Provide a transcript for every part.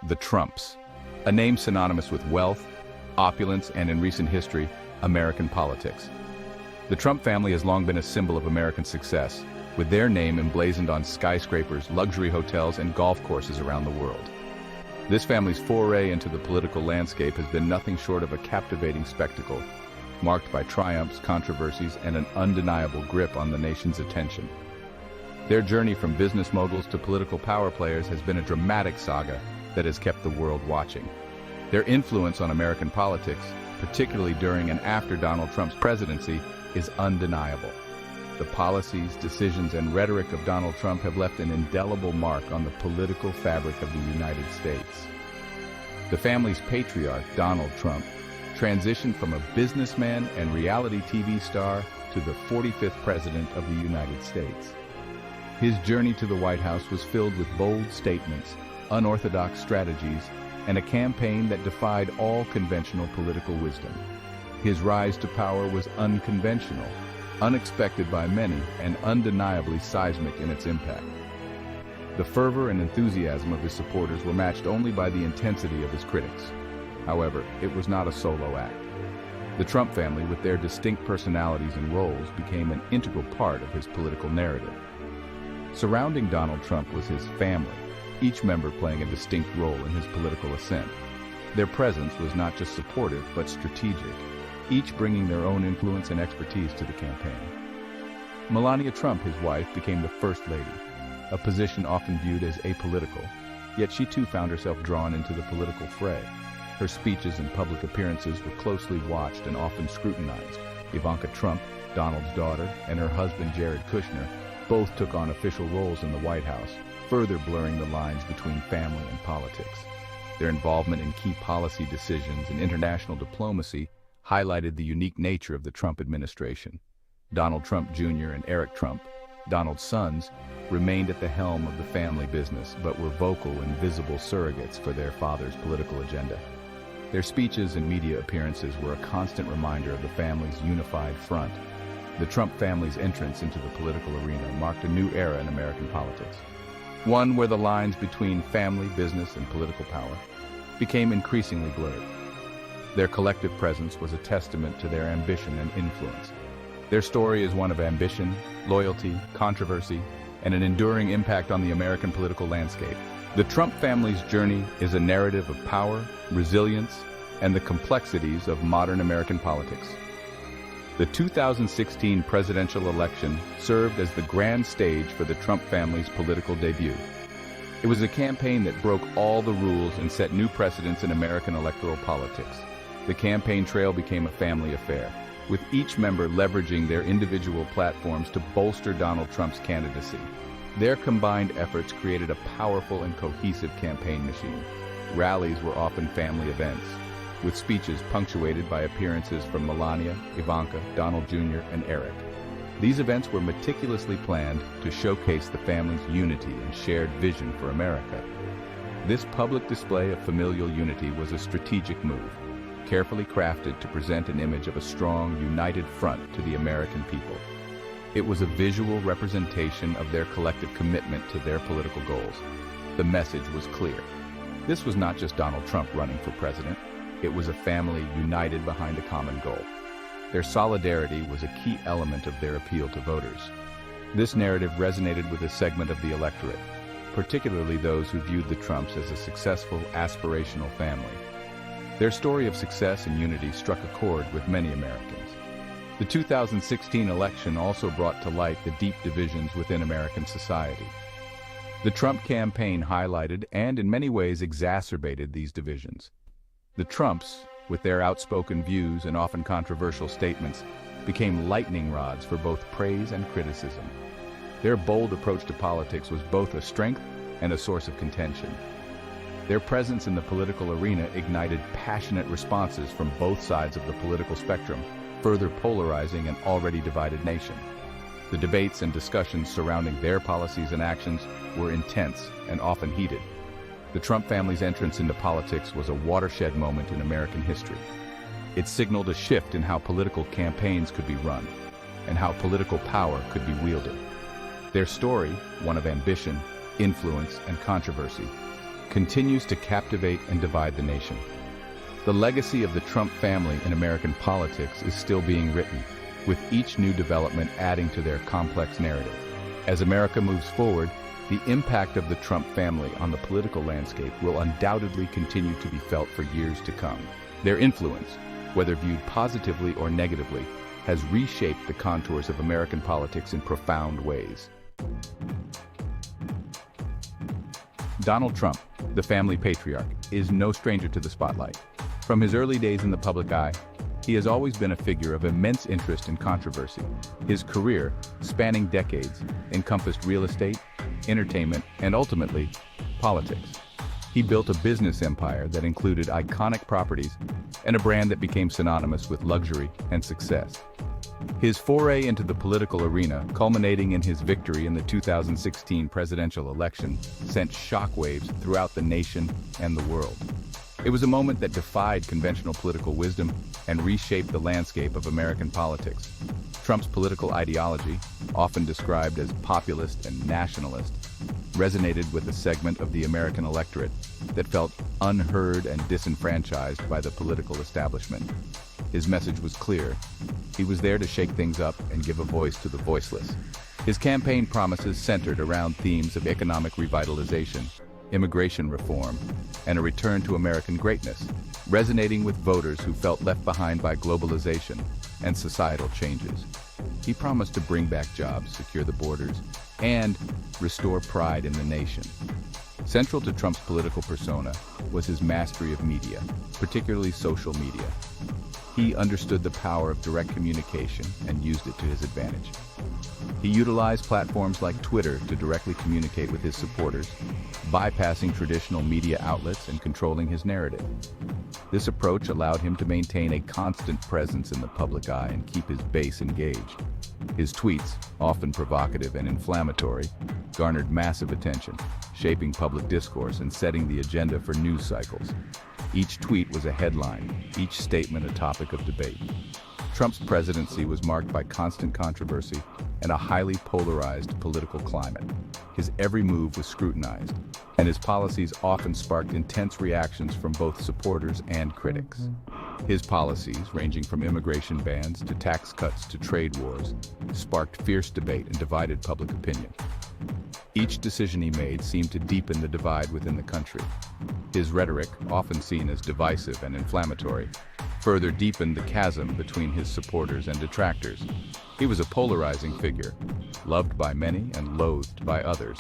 The Trumps, a name synonymous with wealth, opulence, and in recent history, American politics. The Trump family has long been a symbol of American success, with their name emblazoned on skyscrapers, luxury hotels, and golf courses around the world. This family's foray into the political landscape has been nothing short of a captivating spectacle, marked by triumphs, controversies, and an undeniable grip on the nation's attention. Their journey from business moguls to political power players has been a dramatic saga that has kept the world watching. Their influence on American politics, particularly during and after Donald Trump's presidency, is undeniable. The policies, decisions, and rhetoric of Donald Trump have left an indelible mark on the political fabric of the United States. The family's patriarch, Donald Trump, transitioned from a businessman and reality TV star to the 45th president of the United States. His journey to the White House was filled with bold statements, unorthodox strategies, and a campaign that defied all conventional political wisdom. His rise to power was unconventional, unexpected by many, and undeniably seismic in its impact. The fervor and enthusiasm of his supporters were matched only by the intensity of his critics. However, it was not a solo act. The Trump family, with their distinct personalities and roles, became an integral part of his political narrative. Surrounding Donald Trump was his family, each member playing a distinct role in his political ascent. Their presence was not just supportive, but strategic, each bringing their own influence and expertise to the campaign. Melania Trump, his wife, became the First Lady, a position often viewed as apolitical, yet she too found herself drawn into the political fray. Her speeches and public appearances were closely watched and often scrutinized. Ivanka Trump, Donald's daughter, and her husband Jared Kushner both took on official roles in the White House, further blurring the lines between family and politics. Their involvement in key policy decisions and international diplomacy highlighted the unique nature of the Trump administration. Donald Trump Jr. and Eric Trump, Donald's sons, remained at the helm of the family business, but were vocal and visible surrogates for their father's political agenda. Their speeches and media appearances were a constant reminder of the family's unified front. The Trump family's entrance into the political arena marked a new era in American politics, one where the lines between family, business, and political power became increasingly blurred. Their collective presence was a testament to their ambition and influence. Their story is one of ambition, loyalty, controversy, and an enduring impact on the American political landscape. The Trump family's journey is a narrative of power, resilience, and the complexities of modern American politics. The 2016 presidential election served as the grand stage for the Trump family's political debut. It was a campaign that broke all the rules and set new precedents in American electoral politics. The campaign trail became a family affair, with each member leveraging their individual platforms to bolster Donald Trump's candidacy. Their combined efforts created a powerful and cohesive campaign machine. Rallies were often family events, with speeches punctuated by appearances from Melania, Ivanka, Donald Jr., and Eric. These events were meticulously planned to showcase the family's unity and shared vision for America. This public display of familial unity was a strategic move, carefully crafted to present an image of a strong, united front to the American people. It was a visual representation of their collective commitment to their political goals. The message was clear. This was not just Donald Trump running for president. It was a family united behind a common goal. Their solidarity was a key element of their appeal to voters. This narrative resonated with a segment of the electorate, particularly those who viewed the Trumps as a successful, aspirational family. Their story of success and unity struck a chord with many Americans. The 2016 election also brought to light the deep divisions within American society. The Trump campaign highlighted and in many ways exacerbated these divisions. The Trumps, with their outspoken views and often controversial statements, became lightning rods for both praise and criticism. Their bold approach to politics was both a strength and a source of contention. Their presence in the political arena ignited passionate responses from both sides of the political spectrum, further polarizing an already divided nation. The debates and discussions surrounding their policies and actions were intense and often heated. The Trump family's entrance into politics was a watershed moment in American history. It signaled a shift in how political campaigns could be run and how political power could be wielded. Their story, one of ambition, influence, and controversy, continues to captivate and divide the nation. The legacy of the Trump family in American politics is still being written, with each new development adding to their complex narrative. As America moves forward, the impact of the Trump family on the political landscape will undoubtedly continue to be felt for years to come. Their influence, whether viewed positively or negatively, has reshaped the contours of American politics in profound ways. Donald Trump, the family patriarch, is no stranger to the spotlight. From his early days in the public eye, he has always been a figure of immense interest and controversy. His career, spanning decades, encompassed real estate, entertainment, and ultimately, politics. He built a business empire that included iconic properties and a brand that became synonymous with luxury and success. His foray into the political arena, culminating in his victory in the 2016 presidential election, sent shockwaves throughout the nation and the world. It was a moment that defied conventional political wisdom and reshaped the landscape of American politics. Trump's political ideology, often described as populist and nationalist, resonated with a segment of the American electorate that felt unheard and disenfranchised by the political establishment. His message was clear. He was there to shake things up and give a voice to the voiceless. His campaign promises centered around themes of economic revitalization, immigration reform, and a return to American greatness, resonating with voters who felt left behind by globalization and societal changes. He promised to bring back jobs, secure the borders, and restore pride in the nation. Central to Trump's political persona was his mastery of media, particularly social media. He understood the power of direct communication and used it to his advantage. He utilized platforms like Twitter to directly communicate with his supporters, bypassing traditional media outlets and controlling his narrative. This approach allowed him to maintain a constant presence in the public eye and keep his base engaged. His tweets, often provocative and inflammatory, garnered massive attention, shaping public discourse and setting the agenda for news cycles. Each tweet was a headline, each statement a topic of debate. Trump's presidency was marked by constant controversy and a highly polarized political climate. His every move was scrutinized, and his policies often sparked intense reactions from both supporters and critics. His policies, ranging from immigration bans to tax cuts to trade wars, sparked fierce debate and divided public opinion. Each decision he made seemed to deepen the divide within the country. His rhetoric, often seen as divisive and inflammatory, further deepened the chasm between his supporters and detractors. He was a polarizing figure, loved by many and loathed by others.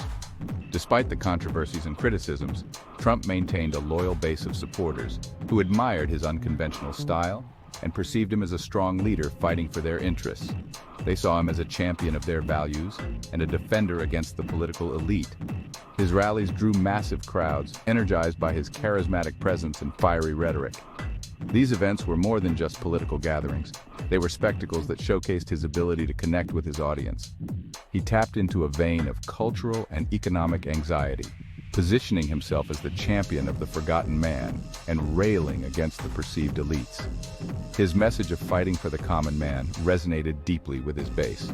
Despite the controversies and criticisms, Trump maintained a loyal base of supporters who admired his unconventional style and perceived him as a strong leader fighting for their interests. They saw him as a champion of their values and a defender against the political elite. His rallies drew massive crowds, energized by his charismatic presence and fiery rhetoric. These events were more than just political gatherings. They were spectacles that showcased his ability to connect with his audience. He tapped into a vein of cultural and economic anxiety, positioning himself as the champion of the forgotten man and railing against the perceived elites. His message of fighting for the common man resonated deeply with his base.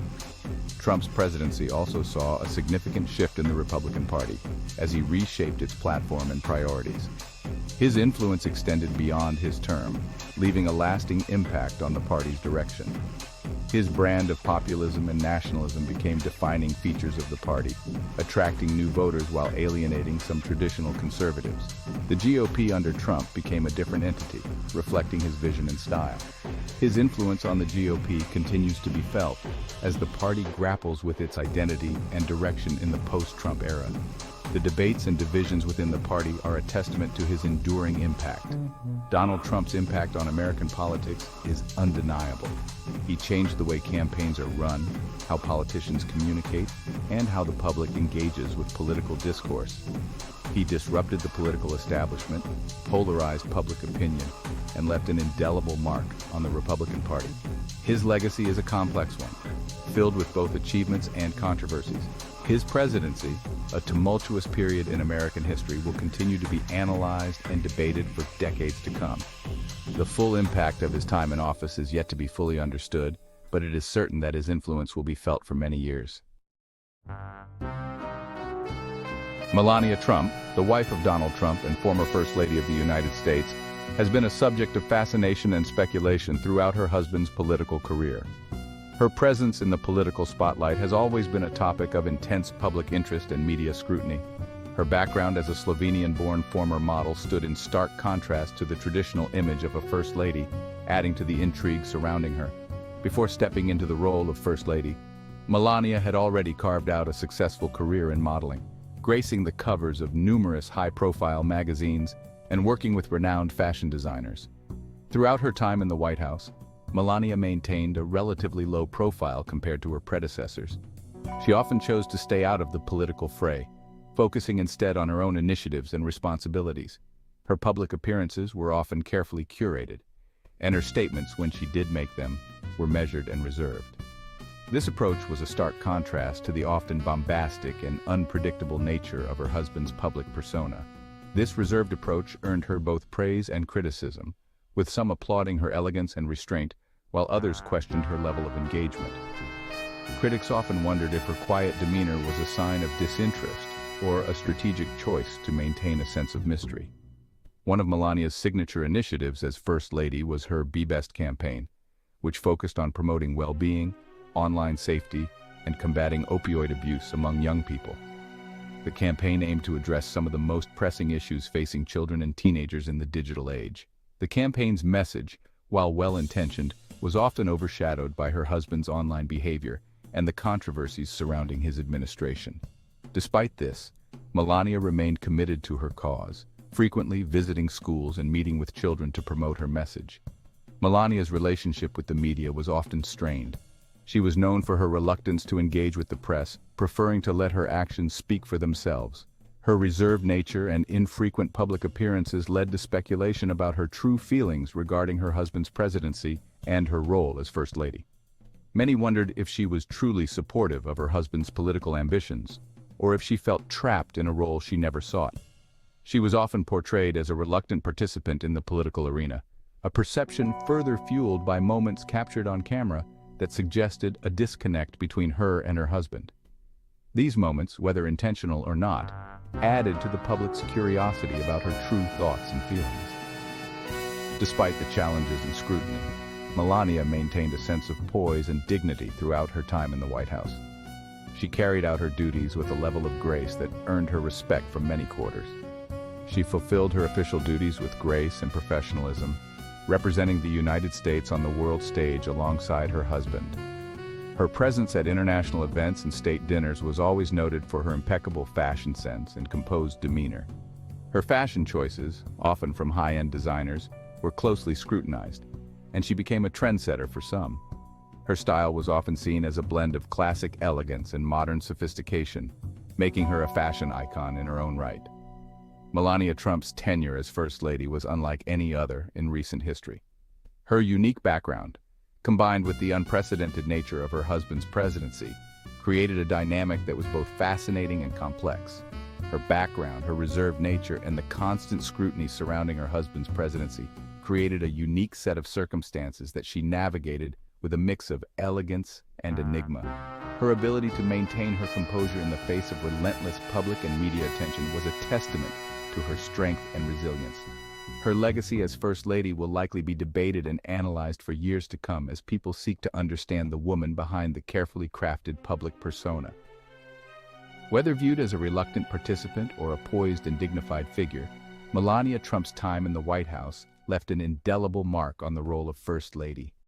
Trump's presidency also saw a significant shift in the Republican Party as he reshaped its platform and priorities. His influence extended beyond his term, leaving a lasting impact on the party's direction. His brand of populism and nationalism became defining features of the party, attracting new voters while alienating some traditional conservatives. The GOP under Trump became a different entity, reflecting his vision and style. His influence on the GOP continues to be felt as the party grapples with its identity and direction in the post-Trump era. The debates and divisions within the party are a testament to his enduring impact. Donald Trump's impact on American politics is undeniable. He changed the way campaigns are run, how politicians communicate, and how the public engages with political discourse. He disrupted the political establishment, polarized public opinion, and left an indelible mark on the Republican Party. His legacy is a complex one, filled with both achievements and controversies. His presidency, a tumultuous period in American history, will continue to be analyzed and debated for decades to come. The full impact of his time in office is yet to be fully understood, but it is certain that his influence will be felt for many years. Melania Trump, the wife of Donald Trump and former First Lady of the United States, has been a subject of fascination and speculation throughout her husband's political career. Her presence in the political spotlight has always been a topic of intense public interest and media scrutiny. Her background as a Slovenian-born former model stood in stark contrast to the traditional image of a First Lady, adding to the intrigue surrounding her. Before stepping into the role of First Lady, Melania had already carved out a successful career in modeling, gracing the covers of numerous high-profile magazines and working with renowned fashion designers. Throughout her time in the White House, Melania maintained a relatively low profile compared to her predecessors. She often chose to stay out of the political fray, focusing instead on her own initiatives and responsibilities. Her public appearances were often carefully curated, and her statements, when she did make them, were measured and reserved. This approach was a stark contrast to the often bombastic and unpredictable nature of her husband's public persona. This reserved approach earned her both praise and criticism, with some applauding her elegance and restraint, while others questioned her level of engagement. Critics often wondered if her quiet demeanor was a sign of disinterest or a strategic choice to maintain a sense of mystery. One of Melania's signature initiatives as First Lady was her Be Best campaign, which focused on promoting well-being, online safety, and combating opioid abuse among young people. The campaign aimed to address some of the most pressing issues facing children and teenagers in the digital age. The campaign's message, while well-intentioned, was often overshadowed by her husband's online behavior and the controversies surrounding his administration. Despite this, Melania remained committed to her cause, frequently visiting schools and meeting with children to promote her message. Melania's relationship with the media was often strained. She was known for her reluctance to engage with the press, preferring to let her actions speak for themselves. Her reserved nature and infrequent public appearances led to speculation about her true feelings regarding her husband's presidency and her role as First Lady. Many wondered if she was truly supportive of her husband's political ambitions, or if she felt trapped in a role she never sought. She was often portrayed as a reluctant participant in the political arena, a perception further fueled by moments captured on camera that suggested a disconnect between her and her husband. These moments, whether intentional or not, added to the public's curiosity about her true thoughts and feelings. Despite the challenges and scrutiny, Melania maintained a sense of poise and dignity throughout her time in the White House. She carried out her duties with a level of grace that earned her respect from many quarters. She fulfilled her official duties with grace and professionalism, representing the United States on the world stage alongside her husband. Her presence at international events and state dinners was always noted for her impeccable fashion sense and composed demeanor. Her fashion choices, often from high-end designers, were closely scrutinized, and she became a trendsetter for some. Her style was often seen as a blend of classic elegance and modern sophistication, making her a fashion icon in her own right. Melania Trump's tenure as First Lady was unlike any other in recent history. Her unique background, combined with the unprecedented nature of her husband's presidency, created a dynamic that was both fascinating and complex. Her background, her reserved nature, and the constant scrutiny surrounding her husband's presidency created a unique set of circumstances that she navigated with a mix of elegance and enigma. Her ability to maintain her composure in the face of relentless public and media attention was a testament to her strength and resilience. Her legacy as First Lady will likely be debated and analyzed for years to come as people seek to understand the woman behind the carefully crafted public persona. Whether viewed as a reluctant participant or a poised and dignified figure, Melania Trump's time in the White House left an indelible mark on the role of First Lady.